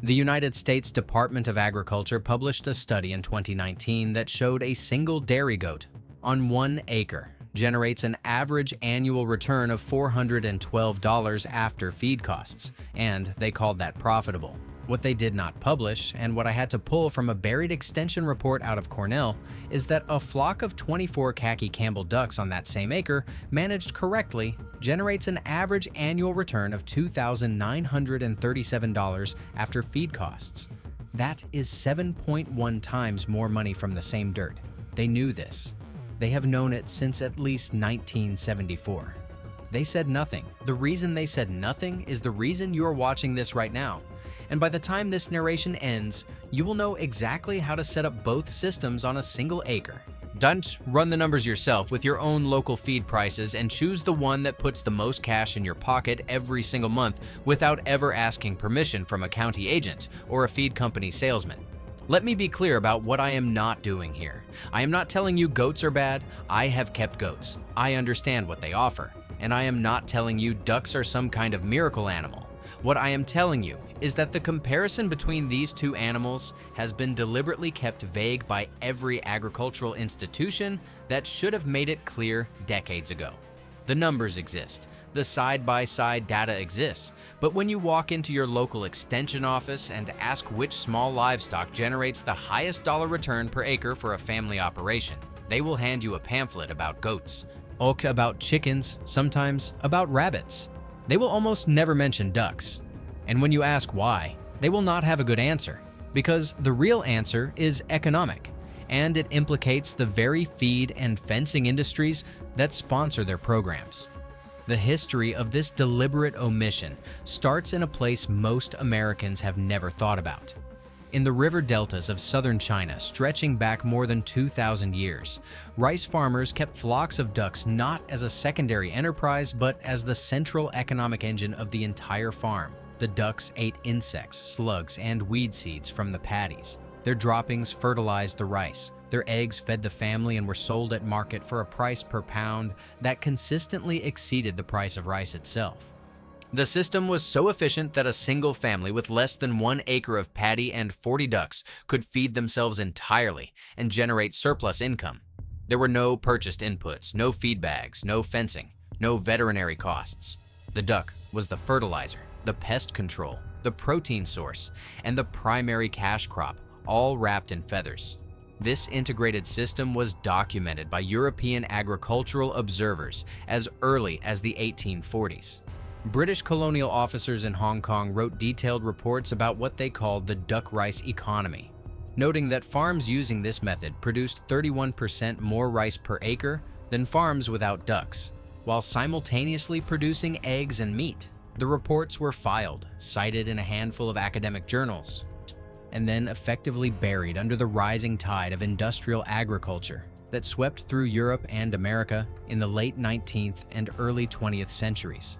The United States Department of Agriculture published a study in 2019 that showed a single dairy goat on 1 acre generates an average annual return of $412 after feed costs, and they called that profitable. What they did not publish, and what I had to pull from a buried extension report out of Cornell, is that a flock of 24 khaki Campbell ducks on that same acre, managed correctly, generates an average annual return of $2,937 after feed costs. That is 7.1 times more money from the same dirt. They knew this. They have known it since at least 1974. They said nothing. The reason they said nothing is the reason you're watching this right now. And by the time this narration ends, you will know exactly how to set up both systems on a single acre. Don't run the numbers yourself with your own local feed prices and choose the one that puts the most cash in your pocket every single month without ever asking permission from a county agent or a feed company salesman. Let me be clear about what I am not doing here. I am not telling you goats are bad. I have kept goats. I understand what they offer. And I am not telling you ducks are some kind of miracle animal. What I am telling you is that the comparison between these two animals has been deliberately kept vague by every agricultural institution that should have made it clear decades ago. The numbers exist. The side-by-side data exists, but when you walk into your local extension office and ask which small livestock generates the highest dollar return per acre for a family operation, they will hand you a pamphlet about goats, about chickens, sometimes about rabbits. They will almost never mention ducks. And when you ask why, they will not have a good answer, because the real answer is economic, and it implicates the very feed and fencing industries that sponsor their programs. The history of this deliberate omission starts in a place most Americans have never thought about. In the river deltas of southern China, stretching back more than 2,000 years, rice farmers kept flocks of ducks not as a secondary enterprise, but as the central economic engine of the entire farm. The ducks ate insects, slugs, and weed seeds from the paddies. Their droppings fertilized the rice. Their eggs fed the family and were sold at market for a price per pound that consistently exceeded the price of rice itself. The system was so efficient that a single family with less than 1 acre of paddy and 40 ducks could feed themselves entirely and generate surplus income. There were no purchased inputs, no feed bags, no fencing, no veterinary costs. The duck was the fertilizer, the pest control, the protein source, and the primary cash crop, all wrapped in feathers. This integrated system was documented by European agricultural observers as early as the 1840s. British colonial officers in Hong Kong wrote detailed reports about what they called the duck rice economy, noting that farms using this method produced 31% more rice per acre than farms without ducks, while simultaneously producing eggs and meat. The reports were filed, cited in a handful of academic journals, and then effectively buried under the rising tide of industrial agriculture that swept through Europe and America in the late 19th and early 20th centuries.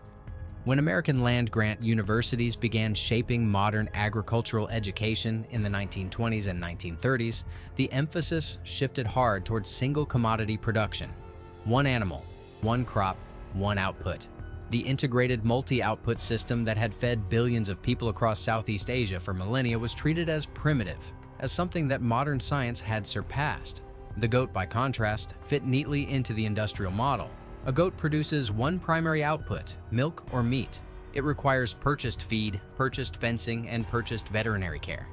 When American land-grant universities began shaping modern agricultural education in the 1920s and 1930s, the emphasis shifted hard towards single commodity production. One animal, one crop, one output. The integrated multi-output system that had fed billions of people across Southeast Asia for millennia was treated as primitive, as something that modern science had surpassed. The goat, by contrast, fit neatly into the industrial model. A goat produces one primary output, milk or meat. It requires purchased feed, purchased fencing, and purchased veterinary care.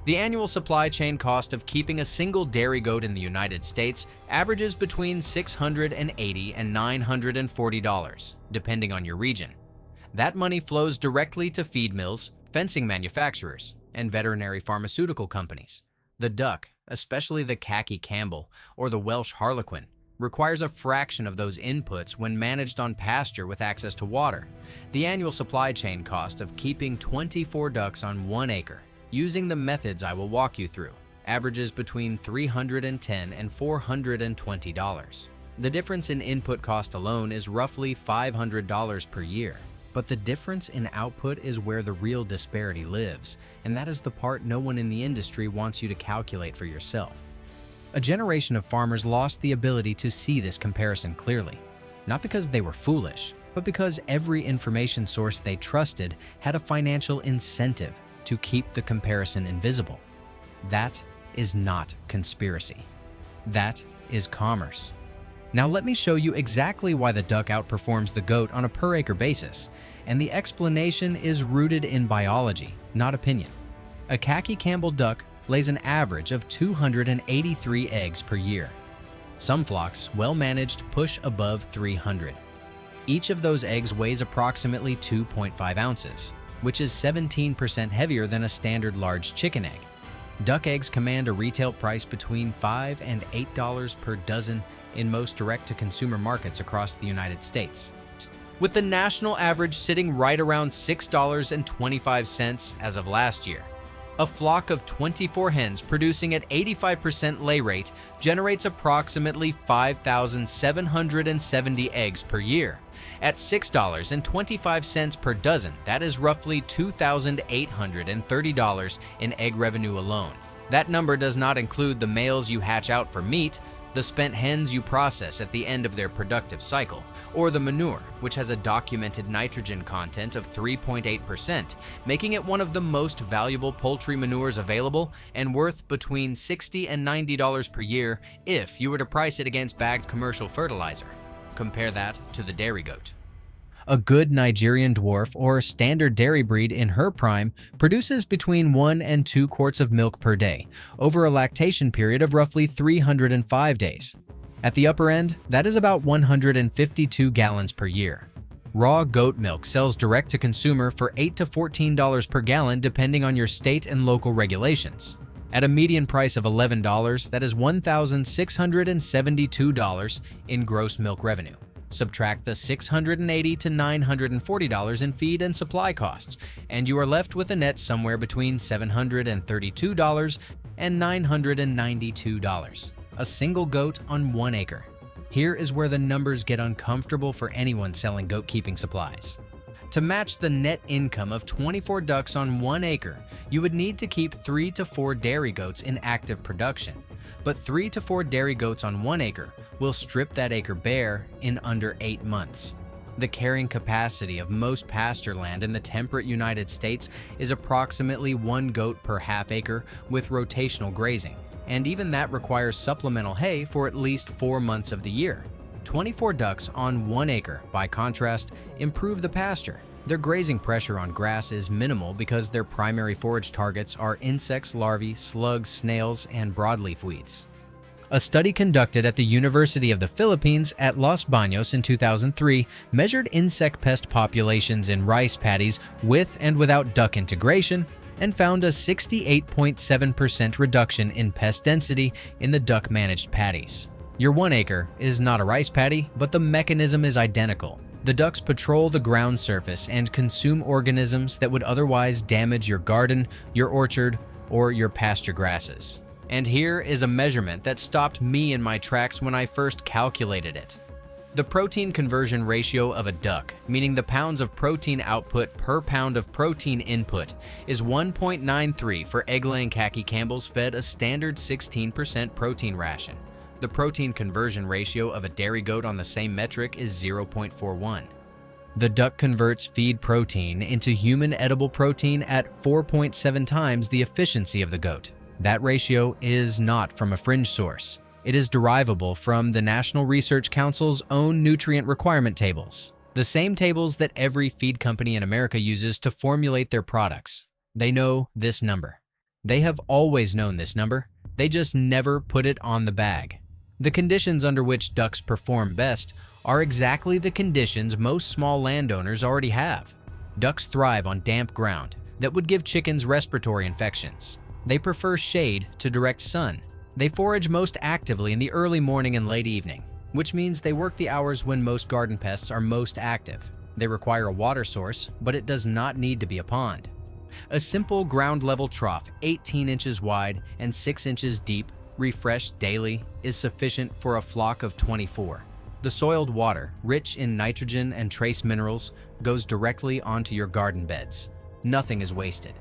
The annual supply chain cost of keeping a single dairy goat in the United States averages between $680 and $940, depending on your region. That money flows directly to feed mills, fencing manufacturers, and veterinary pharmaceutical companies. The duck, especially the khaki Campbell or the Welsh Harlequin, requires a fraction of those inputs when managed on pasture with access to water. The annual supply chain cost of keeping 24 ducks on 1 acre, using the methods I will walk you through, averages between $310 and $420. The difference in input cost alone is roughly $500 per year. But the difference in output is where the real disparity lives, and that is the part no one in the industry wants you to calculate for yourself. A generation of farmers lost the ability to see this comparison clearly, not because they were foolish, but because every information source they trusted had a financial incentive to keep the comparison invisible. That is not conspiracy. That is commerce. Now let me show you exactly why the duck outperforms the goat on a per-acre basis, and the explanation is rooted in biology, not opinion. A khaki Campbell duck lays an average of 283 eggs per year. Some flocks, well managed, push above 300. Each of those eggs weighs approximately 2.5 ounces, which is 17% heavier than a standard large chicken egg. Duck eggs command a retail price between $5 and $8 per dozen in most direct-to-consumer markets across the United States, with the national average sitting right around $6.25 as of last year. A flock of 24 hens producing at 85% lay rate generates approximately 5,770 eggs per year. At $6.25 per dozen, that is roughly $2,830 in egg revenue alone. That number does not include the males you hatch out for meat, the spent hens you process at the end of their productive cycle, or the manure, which has a documented nitrogen content of 3.8%, making it one of the most valuable poultry manures available and worth between $60 and $90 per year if you were to price it against bagged commercial fertilizer. Compare that to the dairy goat. A good Nigerian dwarf or standard dairy breed in her prime produces between 1 and 2 quarts of milk per day over a lactation period of roughly 305 days. At the upper end, that is about 152 gallons per year. Raw goat milk sells direct to consumer for $8 to $14 per gallon depending on your state and local regulations. At a median price of $11, that is $1,672 in gross milk revenue. Subtract the $680 to $940 in feed and supply costs, and you are left with a net somewhere between $732 and $992. A single goat on 1 acre. Here is where the numbers get uncomfortable for anyone selling goat keeping supplies. To match the net income of 24 ducks on 1 acre, you would need to keep 3 to 4 dairy goats in active production. But 3 to 4 dairy goats on 1 acre will strip that acre bare in under 8 months. The carrying capacity of most pasture land in the temperate United States is approximately 1 goat per half acre with rotational grazing, and even that requires supplemental hay for at least 4 months of the year. 24 ducks on 1 acre, by contrast, improve the pasture. Their grazing pressure on grass is minimal because their primary forage targets are insects, larvae, slugs, snails, and broadleaf weeds. A study conducted at the University of the Philippines at Los Baños in 2003 measured insect pest populations in rice paddies with and without duck integration and found a 68.7% reduction in pest density in the duck-managed paddies. Your 1 acre is not a rice paddy, but the mechanism is identical. The ducks patrol the ground surface and consume organisms that would otherwise damage your garden, your orchard, or your pasture grasses. And here is a measurement that stopped me in my tracks when I first calculated it. The protein conversion ratio of a duck, meaning the pounds of protein output per pound of protein input, is 1.93 for egg-laying khaki Campbells fed a standard 16% protein ration. The protein conversion ratio of a dairy goat on the same metric is 0.41. The duck converts feed protein into human edible protein at 4.7 times the efficiency of the goat. That ratio is not from a fringe source. It is derivable from the National Research Council's own nutrient requirement tables, the same tables that every feed company in America uses to formulate their products. They know this number. They have always known this number. They just never put it on the bag. The conditions under which ducks perform best are exactly the conditions most small landowners already have. Ducks thrive on damp ground that would give chickens respiratory infections. They prefer shade to direct sun. They forage most actively in the early morning and late evening, which means they work the hours when most garden pests are most active. They require a water source, but it does not need to be a pond. A simple ground-level trough, 18 inches wide and 6 inches deep, refreshed daily, is sufficient for a flock of 24. The soiled water, rich in nitrogen and trace minerals, goes directly onto your garden beds. Nothing is wasted.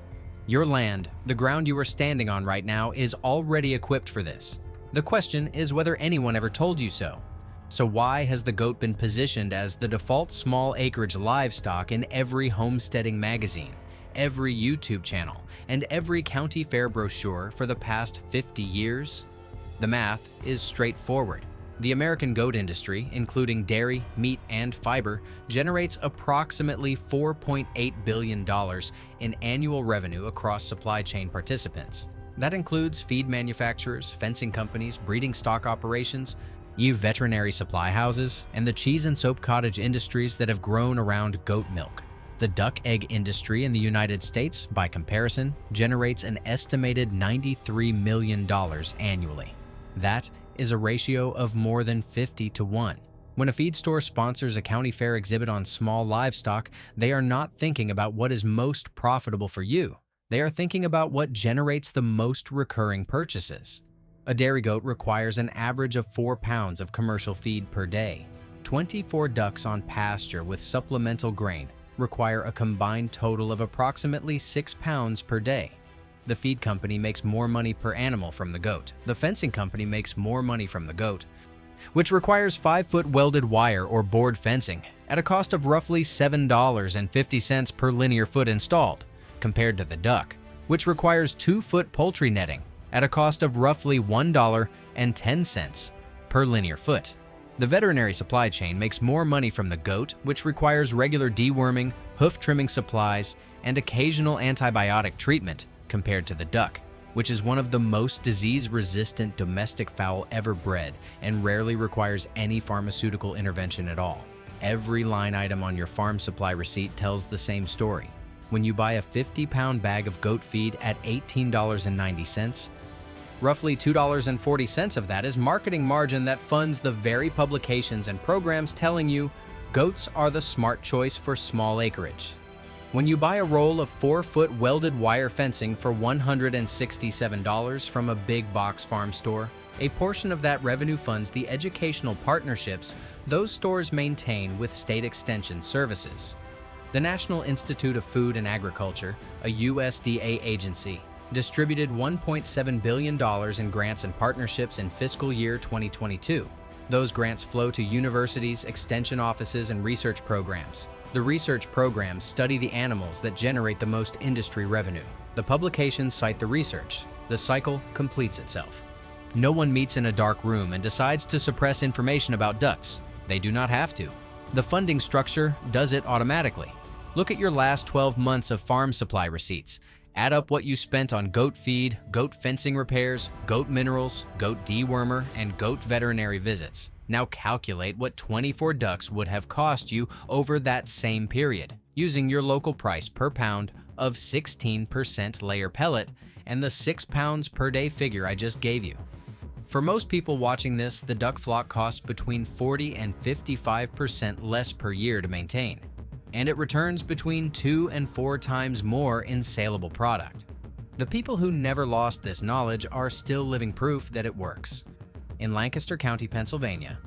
Your land, the ground you are standing on right now, is already equipped for this. The question is whether anyone ever told you so. So why has the goat been positioned as the default small acreage livestock in every homesteading magazine, every YouTube channel, and every county fair brochure for the past 50 years? The math is straightforward. The American goat industry, including dairy, meat, and fiber, generates approximately $4.8 billion in annual revenue across supply chain participants. That includes feed manufacturers, fencing companies, breeding stock operations, veterinary supply houses, and the cheese and soap cottage industries that have grown around goat milk. The duck egg industry in the United States, by comparison, generates an estimated $93 million annually. That is a ratio of more than 50 to 1. When a feed store sponsors a county fair exhibit on small livestock, they are not thinking about what is most profitable for you. They are thinking about what generates the most recurring purchases. A dairy goat requires an average of 4 pounds of commercial feed per day. 24 ducks on pasture with supplemental grain require a combined total of approximately 6 pounds per day. The feed company makes more money per animal from the goat. The fencing company makes more money from the goat, which requires 5-foot welded wire or board fencing at a cost of roughly $7.50 per linear foot installed, compared to the duck, which requires 2-foot poultry netting at a cost of roughly $1.10 per linear foot. The veterinary supply chain makes more money from the goat, which requires regular deworming, hoof trimming supplies, and occasional antibiotic treatment, compared to the duck, which is one of the most disease-resistant domestic fowl ever bred and rarely requires any pharmaceutical intervention at all. Every line item on your farm supply receipt tells the same story. When you buy a 50-pound bag of goat feed at $18.90, roughly $2.40 of that is marketing margin that funds the very publications and programs telling you goats are the smart choice for small acreage. When you buy a roll of 4-foot welded wire fencing for $167 from a big box farm store, a portion of that revenue funds the educational partnerships those stores maintain with state extension services. The National Institute of Food and Agriculture, a USDA agency, distributed $1.7 billion in grants and partnerships in fiscal year 2022. Those grants flow to universities, extension offices, and research programs. The research programs study the animals that generate the most industry revenue. The publications cite the research. The cycle completes itself. No one meets in a dark room and decides to suppress information about ducks. They do not have to. The funding structure does it automatically. Look at your last 12 months of farm supply receipts. Add up what you spent on goat feed, goat fencing repairs, goat minerals, goat dewormer, and goat veterinary visits. Now calculate what 24 ducks would have cost you over that same period, using your local price per pound of 16% layer pellet and the 6 pounds per day figure I just gave you. For most people watching this, the duck flock costs between 40 and 55% less per year to maintain, and it returns between 2 and 4 times more in saleable product. The people who never lost this knowledge are still living proof that it works. In Lancaster County, Pennsylvania,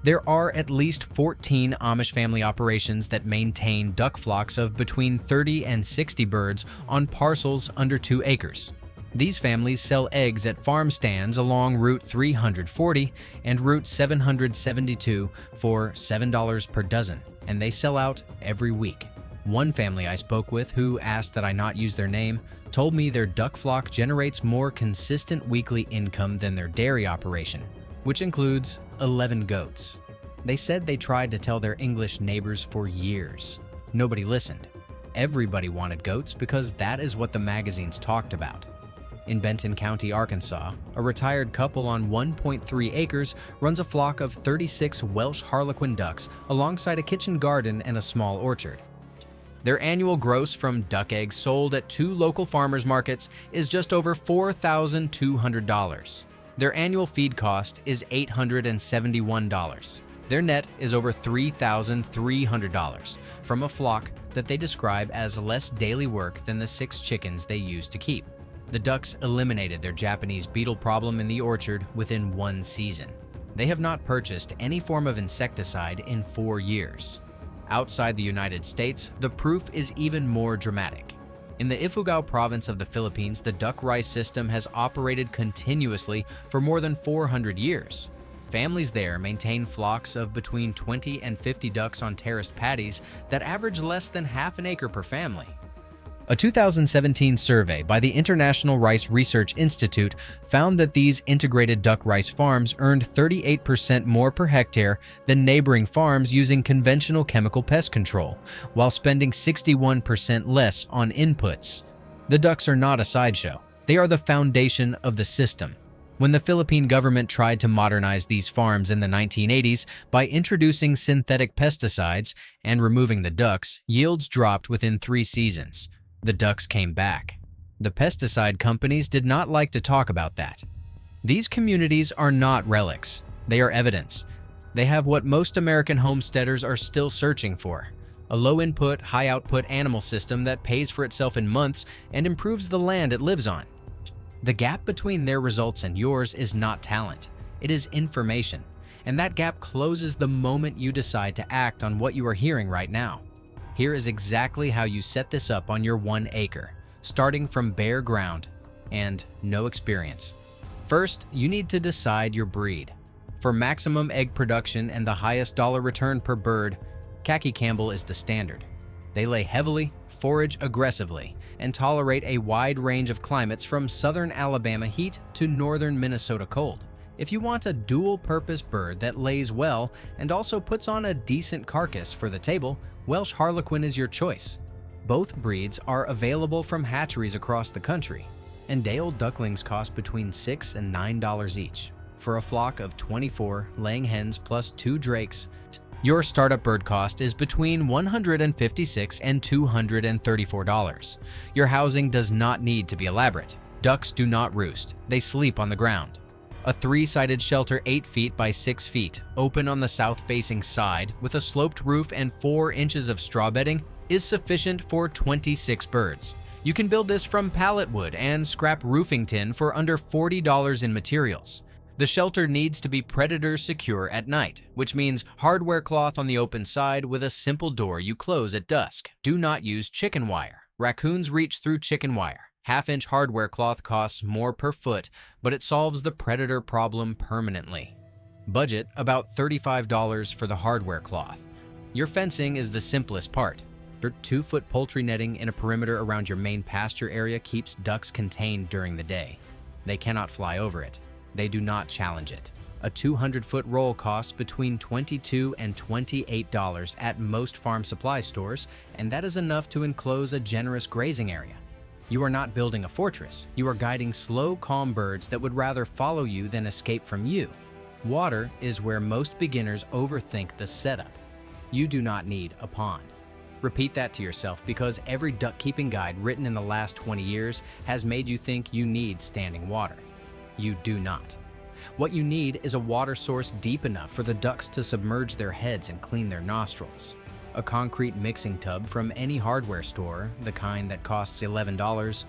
there are at least 14 Amish family operations that maintain duck flocks of between 30 and 60 birds on parcels under 2 acres. These families sell eggs at farm stands along Route 340 and Route 772 for $7 per dozen, and they sell out every week. One family I spoke with, who asked that I not use their name, told me their duck flock generates more consistent weekly income than their dairy operation, which includes 11 goats. They said they tried to tell their English neighbors for years. Nobody listened. Everybody wanted goats because that is what the magazines talked about. In Benton County, Arkansas, a retired couple on 1.3 acres runs a flock of 36 Welsh Harlequin ducks alongside a kitchen garden and a small orchard. Their annual gross from duck eggs sold at 2 local farmers markets is just over $4,200. Their annual feed cost is $871. Their net is over $3,300 from a flock that they describe as less daily work than the 6 chickens they use to keep. The ducks eliminated their Japanese beetle problem in the orchard within 1 season. They have not purchased any form of insecticide in 4 years. Outside the United States, the proof is even more dramatic. In the Ifugao province of the Philippines, the duck rice system has operated continuously for more than 400 years. Families there maintain flocks of between 20 and 50 ducks on terraced paddies that average less than half an acre per family. A 2017 survey by the International Rice Research Institute found that these integrated duck rice farms earned 38% more per hectare than neighboring farms using conventional chemical pest control, while spending 61% less on inputs. The ducks are not a sideshow. They are the foundation of the system. When the Philippine government tried to modernize these farms in the 1980s by introducing synthetic pesticides and removing the ducks, yields dropped within 3 seasons. The ducks came back. The pesticide companies did not like to talk about that. These communities are not relics. They are evidence. They have what most American homesteaders are still searching for: a low-input, high-output animal system that pays for itself in months and improves the land it lives on. The gap between their results and yours is not talent. It is information. And that gap closes the moment you decide to act on what you are hearing right now. Here is exactly how you set this up on your 1 acre, starting from bare ground and no experience. First, you need to decide your breed. For maximum egg production and the highest dollar return per bird, Khaki Campbell is the standard. They lay heavily, forage aggressively, and tolerate a wide range of climates from southern Alabama heat to northern Minnesota cold. If you want a dual-purpose bird that lays well and also puts on a decent carcass for the table, Welsh Harlequin is your choice. Both breeds are available from hatcheries across the country, and day-old ducklings cost between $6 and $9 each. For a flock of 24 laying hens plus 2 drakes, your startup bird cost is between $156 and $234. Your housing does not need to be elaborate. Ducks do not roost, they sleep on the ground. A 3-sided shelter 8 feet by 6 feet, open on the south-facing side with a sloped roof and 4 inches of straw bedding is sufficient for 26 birds. You can build this from pallet wood and scrap roofing tin for under $40 in materials. The shelter needs to be predator secure at night, which means hardware cloth on the open side with a simple door you close at dusk. Do not use chicken wire. Raccoons reach through chicken wire. Half-inch hardware cloth costs more per foot, but it solves the predator problem permanently. Budget about $35 for the hardware cloth. Your fencing is the simplest part. Your 2-foot poultry netting in a perimeter around your main pasture area keeps ducks contained during the day. They cannot fly over it. They do not challenge it. A 200-foot roll costs between $22 and $28 at most farm supply stores, and that is enough to enclose a generous grazing area. You are not building a fortress. You are guiding slow, calm birds that would rather follow you than escape from you. Water is where most beginners overthink the setup. You do not need a pond. Repeat that to yourself, because every duck keeping guide written in the last 20 years has made you think you need standing water. You do not. What you need is a water source deep enough for the ducks to submerge their heads and clean their nostrils. A concrete mixing tub from any hardware store, the kind that costs $11,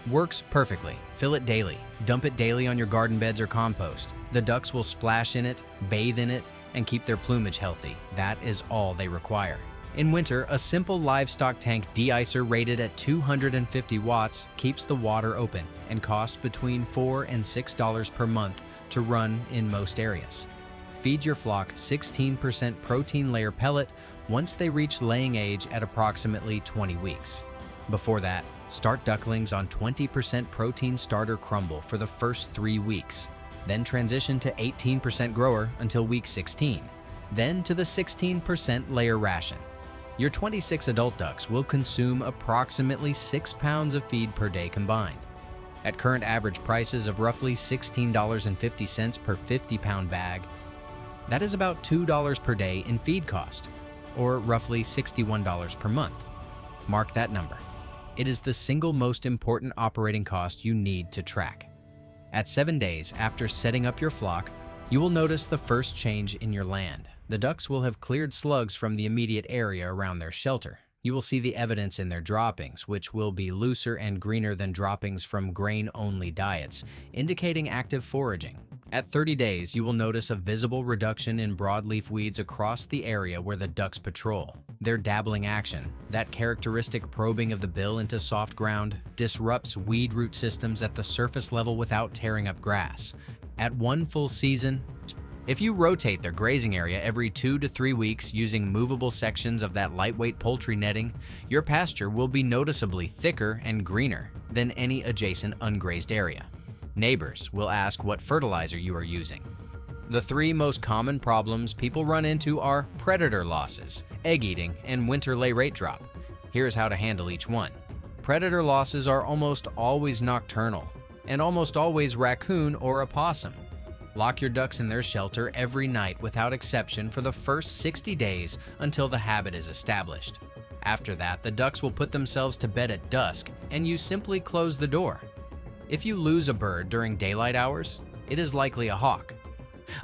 works perfectly. Fill it daily. Dump it daily on your garden beds or compost. The ducks will splash in it, bathe in it, and keep their plumage healthy. That is all they require. In winter, a simple livestock tank de-icer rated at 250 watts keeps the water open and costs between $4 and $6 per month to run in most areas. Feed your flock 16% protein layer pellet once they reach laying age at approximately 20 weeks. Before that, start ducklings on 20% protein starter crumble for the first 3 weeks. Then transition to 18% grower until week 16. Then to the 16% layer ration. Your 26 adult ducks will consume approximately 6 pounds of feed per day combined. At current average prices of roughly $16.50 per 50-pound bag, that is about $2 per day in feed cost, or roughly $61 per month. Mark that number. It is the single most important operating cost you need to track. At 7 days after setting up your flock, you will notice the first change in your land. The ducks will have cleared slugs from the immediate area around their shelter. You will see the evidence in their droppings, which will be looser and greener than droppings from grain-only diets, indicating active foraging. At 30 days, you will notice a visible reduction in broadleaf weeds across the area where the ducks patrol. Their dabbling action, that characteristic probing of the bill into soft ground, disrupts weed root systems at the surface level without tearing up grass. At 1 full season, If you rotate their grazing area every 2 to 3 weeks using movable sections of that lightweight poultry netting, your pasture will be noticeably thicker and greener than any adjacent ungrazed area. Neighbors will ask what fertilizer you are using. The 3 most common problems people run into are predator losses, egg eating, and winter lay rate drop. Here's how to handle each one. Predator losses are almost always nocturnal, and almost always raccoon or opossum. Lock your ducks in their shelter every night without exception for the first 60 days until the habit is established. After that, the ducks will put themselves to bed at dusk, and you simply close the door. If you lose a bird during daylight hours, it is likely a hawk.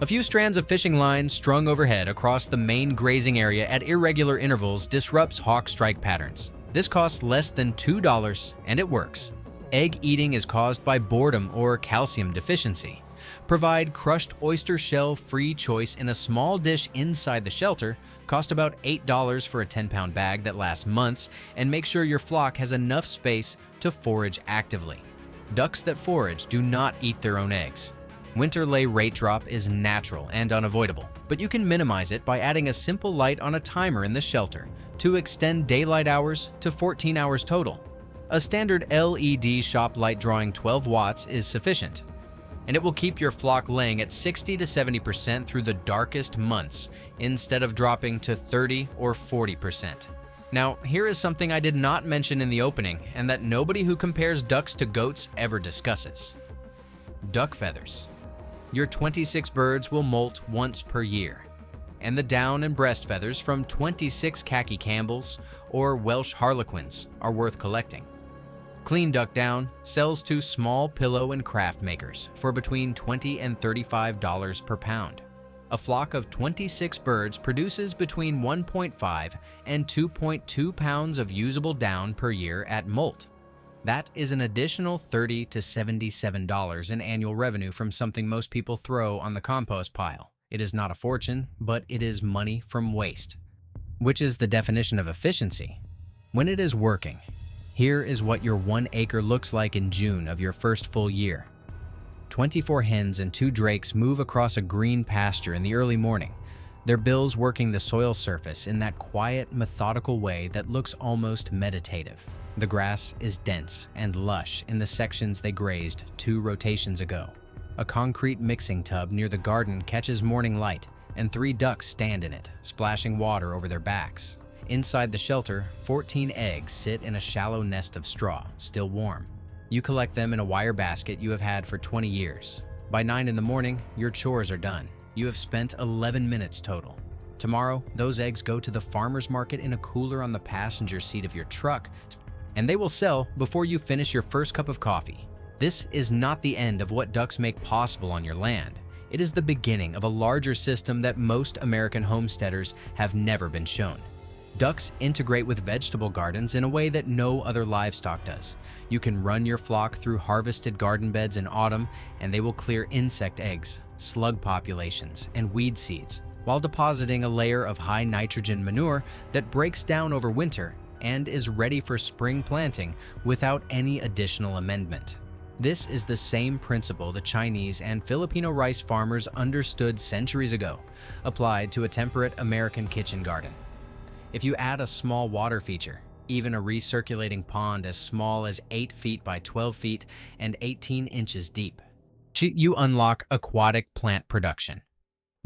A few strands of fishing lines strung overhead across the main grazing area at irregular intervals disrupts hawk strike patterns. This costs less than $2 and it works. Egg eating is caused by boredom or calcium deficiency. Provide crushed oyster shell free choice in a small dish inside the shelter, cost about $8 for a 10-pound bag that lasts months, and make sure your flock has enough space to forage actively. Ducks that forage do not eat their own eggs. Winter lay rate drop is natural and unavoidable, but you can minimize it by adding a simple light on a timer in the shelter to extend daylight hours to 14 hours total. A standard LED shop light drawing 12 watts is sufficient, and it will keep your flock laying at 60 to 70% through the darkest months instead of dropping to 30 or 40%. Now, here is something I did not mention in the opening and that nobody who compares ducks to goats ever discusses. Duck feathers. Your 26 birds will molt once per year, and the down and breast feathers from 26 khaki Campbells or Welsh Harlequins are worth collecting. Clean duck down sells to small pillow and craft makers for between $20 and $35 per pound. A flock of 26 birds produces between 1.5 and 2.2 pounds of usable down per year at molt. That is an additional $30 to $77 in annual revenue from something most people throw on the compost pile. It is not a fortune, but it is money from waste. Which is the definition of efficiency. When it is working, here is what your 1 acre looks like in June of your first full year. 24 hens and 2 drakes move across a green pasture in the early morning, their bills working the soil surface in that quiet, methodical way that looks almost meditative. The grass is dense and lush in the sections they grazed 2 rotations ago. A concrete mixing tub near the garden catches morning light, and 3 ducks stand in it, splashing water over their backs. Inside the shelter, 14 eggs sit in a shallow nest of straw, still warm. You collect them in a wire basket you have had for 20 years. By 9 in the morning, your chores are done. You have spent 11 minutes total. Tomorrow, those eggs go to the farmer's market in a cooler on the passenger seat of your truck, and they will sell before you finish your first cup of coffee. This is not the end of what ducks make possible on your land. It is the beginning of a larger system that most American homesteaders have never been shown. Ducks integrate with vegetable gardens in a way that no other livestock does. You can run your flock through harvested garden beds in autumn, and they will clear insect eggs, slug populations, and weed seeds, while depositing a layer of high nitrogen manure that breaks down over winter and is ready for spring planting without any additional amendment. This is the same principle the Chinese and Filipino rice farmers understood centuries ago, applied to a temperate American kitchen garden. If you add a small water feature, even a recirculating pond as small as 8 feet by 12 feet and 18 inches deep, you unlock aquatic plant production.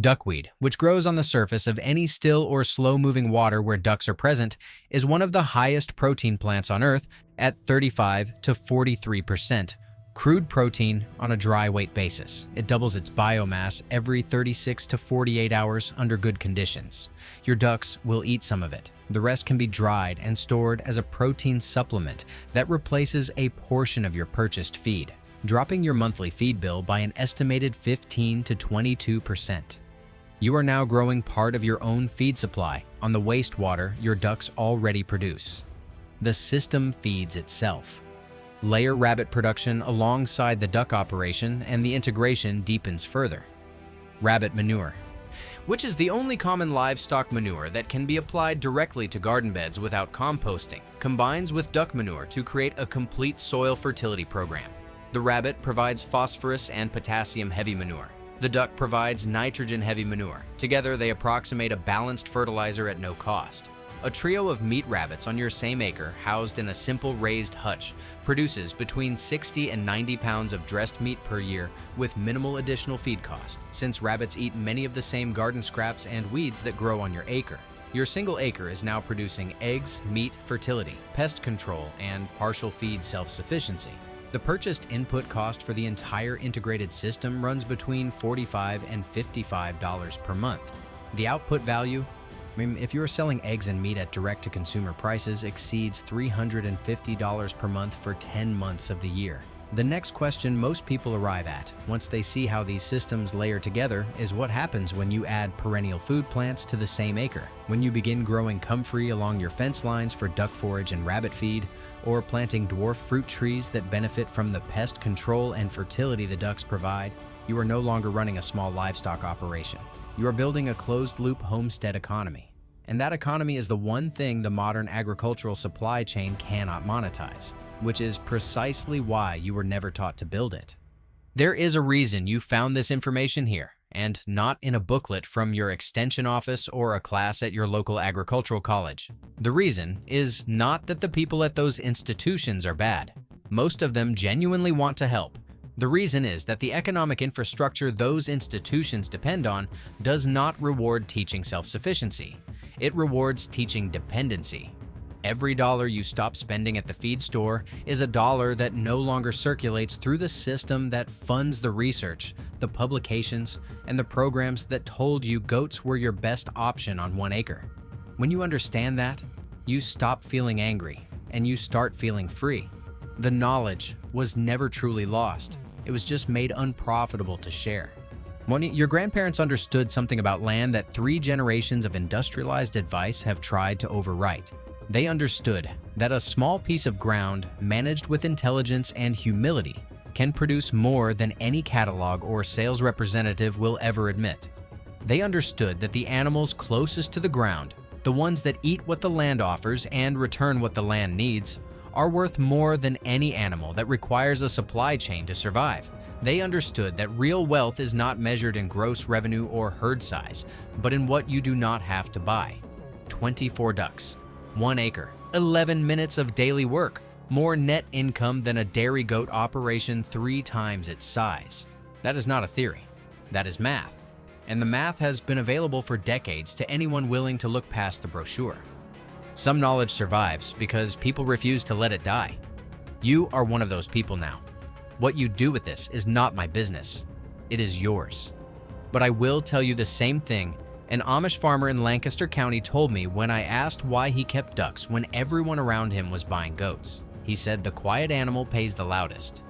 Duckweed, which grows on the surface of any still or slow-moving water where ducks are present, is one of the highest protein plants on Earth at 35 to 43% crude protein on a dry weight basis. It doubles its biomass every 36 to 48 hours under good conditions. Your ducks will eat some of it. The rest can be dried and stored as a protein supplement that replaces a portion of your purchased feed, dropping your monthly feed bill by an estimated 15 to 22%. You are now growing part of your own feed supply on the wastewater your ducks already produce. The system feeds itself. Layer rabbit production alongside the duck operation, and the integration deepens further. Rabbit manure, which is the only common livestock manure that can be applied directly to garden beds without composting, combines with duck manure to create a complete soil fertility program. The rabbit provides phosphorus and potassium-heavy manure, The duck provides nitrogen-heavy manure. Together, they approximate a balanced fertilizer at no cost. A trio of meat rabbits on your same acre, housed in a simple raised hutch, produces between 60 and 90 pounds of dressed meat per year with minimal additional feed cost, since rabbits eat many of the same garden scraps and weeds that grow on your acre. Your single acre is now producing eggs, meat, fertility, pest control, and partial feed self-sufficiency. The purchased input cost for the entire integrated system runs between $45 and $55 per month. The output value, if you're selling eggs and meat at direct-to-consumer prices, exceeds $350 per month for 10 months of the year. The next question most people arrive at, once they see how these systems layer together, is what happens when you add perennial food plants to the same acre. When you begin growing comfrey along your fence lines for duck forage and rabbit feed, or planting dwarf fruit trees that benefit from the pest control and fertility the ducks provide, you are no longer running a small livestock operation. You are building a closed-loop homestead economy. And that economy is the one thing the modern agricultural supply chain cannot monetize, which is precisely why you were never taught to build it. There is a reason you found this information here, and not in a booklet from your extension office or a class at your local agricultural college. The reason is not that the people at those institutions are bad. Most of them genuinely want to help. The reason is that the economic infrastructure those institutions depend on does not reward teaching self-sufficiency. It rewards teaching dependency. Every dollar you stop spending at the feed store is a dollar that no longer circulates through the system that funds the research, the publications, and the programs that told you goats were your best option on 1 acre. When you understand that, you stop feeling angry and you start feeling free. The knowledge was never truly lost. It was just made unprofitable to share. When your grandparents understood something about land that 3 generations of industrialized advice have tried to overwrite. They understood that a small piece of ground managed with intelligence and humility can produce more than any catalog or sales representative will ever admit. They understood that the animals closest to the ground, the ones that eat what the land offers and return what the land needs, are worth more than any animal that requires a supply chain to survive. They understood that real wealth is not measured in gross revenue or herd size, but in what you do not have to buy. 24 ducks. 1 acre, 11 minutes of daily work, more net income than a dairy goat operation 3 times its size. That is not a theory. That is math. And the math has been available for decades to anyone willing to look past the brochure. Some knowledge survives because people refuse to let it die. You are one of those people now. What you do with this is not my business. It is yours. But I will tell you the same thing an Amish farmer in Lancaster County told me when I asked why he kept ducks when everyone around him was buying goats. He said the quiet animal pays the loudest.